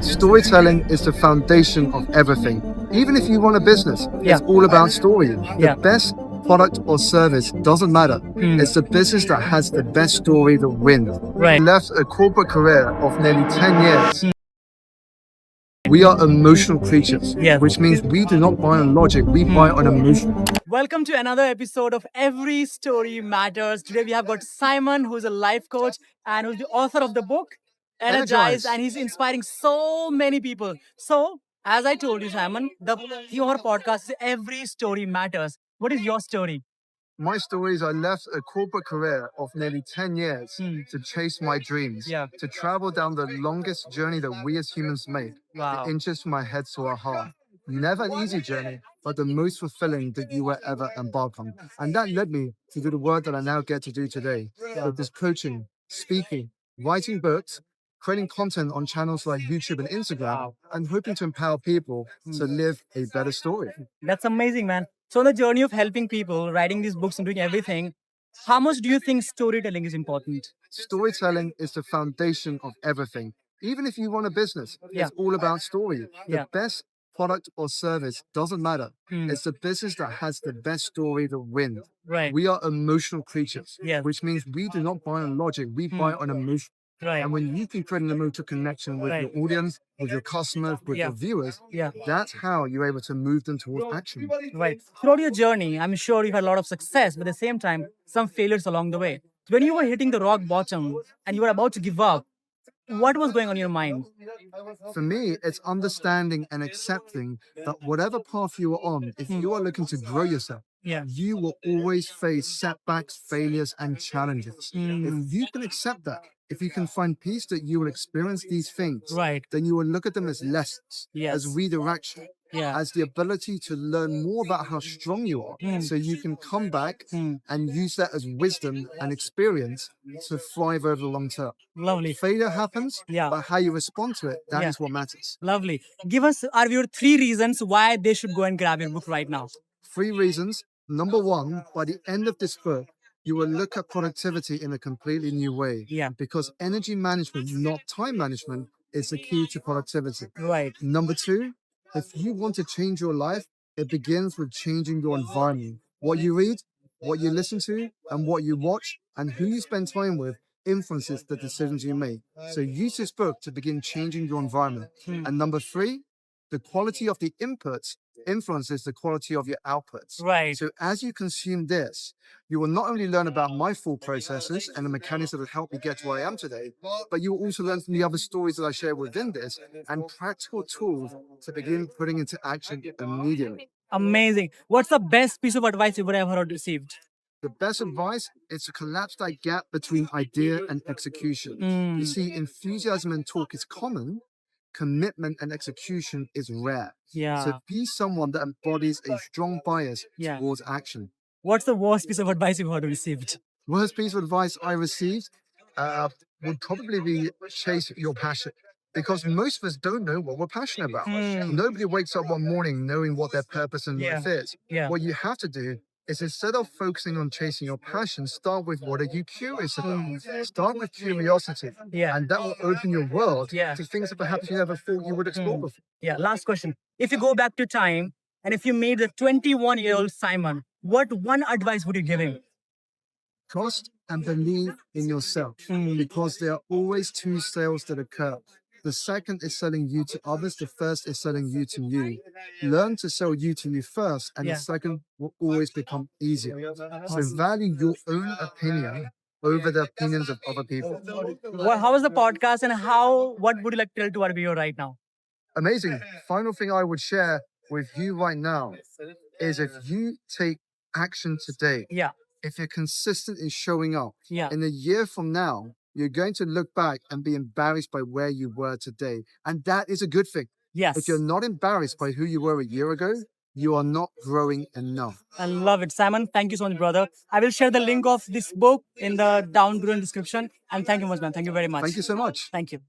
Storytelling is the foundation of everything. Even if you run a business, Yeah. it's all about story. Yeah. The best product or service doesn't matter. It's the business that has the best story that wins. Right. Left a corporate career of nearly 10 years. We are emotional creatures, Yeah. which means we do not buy on logic, we buy on emotion. Welcome to another episode of Every Story Matters. Today we have got Simon, who's a life coach and who's the author of the book Energized, Energized. and he's inspiring so many people. So, as I told you, Simon, the theme of our podcast is Every Story Matters. What is your story? My story is I left a corporate career of nearly 10 years to chase my dreams, Yeah. to travel down the longest journey that we as humans make, Wow. the inches from our heads to our heart. Never an easy journey, but the most fulfilling that you will ever embark on. And that led me to do the work that I now get to do today, with this coaching, speaking, writing books, creating content on channels like YouTube and Instagram, and hoping to empower people to live a better story. That's amazing, man. So, on the journey of helping people, writing these books and doing everything, how much do you think storytelling is important? Storytelling is the foundation of everything. Even if you run a business, Yeah. it's all about story. The Yeah. best product or service doesn't matter. It's the business that has the best story that wins. Right. We are emotional creatures, Yes. which means we do not buy on logic, we buy on emotion. Right. And when you can create an emotional connection with your audience, with your customers, with your viewers, Yeah. that's how you're able to move them towards action. Right. Throughout your journey, I'm sure you've had a lot of success, but at the same time, some failures along the way. When you were hitting the rock bottom and you were about to give up, what was going on in your mind? For me, it's understanding and accepting that whatever path you are on, if you are looking to grow yourself, Yeah. you will always face setbacks, failures, and challenges. If you can accept that, if you can find peace that you will experience these things, Right. then you will look at them as lessons, Yes. as redirection, Yeah. as the ability to learn more about how strong you are, so you can come back and use that as wisdom and experience to thrive over the long term. Lovely. Failure happens, Yeah. but how you respond to it, that is Yeah. what matters. Lovely. Give us, our viewer, 3 reasons why they should go and grab your book right now. 3 reasons. Number one, by the end of this book, you will look at productivity in a completely new way. Yeah. Because energy management, not time management, is the key to productivity. Right. Number two, if you want to change your life, it begins with changing your environment. What you read, what you listen to, and what you watch, and who you spend time with influences the decisions you make. So use this book to begin changing your environment. And number three, the quality of the inputs influences the quality of your outputs. Right. So as you consume this, you will not only learn about my thought processes and the mechanics that have helped me get to where I am today, but you will also learn from the other stories that I share within this and practical tools to begin putting into action immediately. Amazing. What's the best piece of advice you've ever received? The best advice is to collapse that gap between idea and execution. You see, enthusiasm and talk is common, commitment and execution is rare. Yeah. So be someone that embodies a strong bias Yeah. towards action. What's the worst piece of advice you've ever received? Worst piece of advice I received would probably be chase your passion. Because most of us don't know what we're passionate about. Nobody wakes up one morning knowing what their purpose in life is. Yeah. What you have to do is, instead of focusing on chasing your passion, start with what are you curious about. Start with curiosity. Yeah. And that will open your world Yeah. to things that perhaps you never thought you would explore before. Yeah. Last question. If you go back to time and if you made the 21-year-old Simon, what one advice would you give him? Trust and believe in yourself, because there are always two sales that occur. The second is selling you to others. The first is selling you to you. Learn to sell you to you first, and the second will always become easier. So value your own opinion over the opinions of other people. Well, how was the podcast and what would you like to tell to our viewer right now? Amazing. Final thing I would share with you right now is, if you take action today, Yeah. if you're consistent in showing up, Yeah. in a year from now, you're going to look back and be embarrassed by where you were today. And that is a good thing. Yes. If you're not embarrassed by who you were a year ago, you are not growing enough. I love it. Simon, thank you so much, brother. I will share the link of this book in the down below description. And thank you much, man. Thank you very much. Thank you so much. Thank you.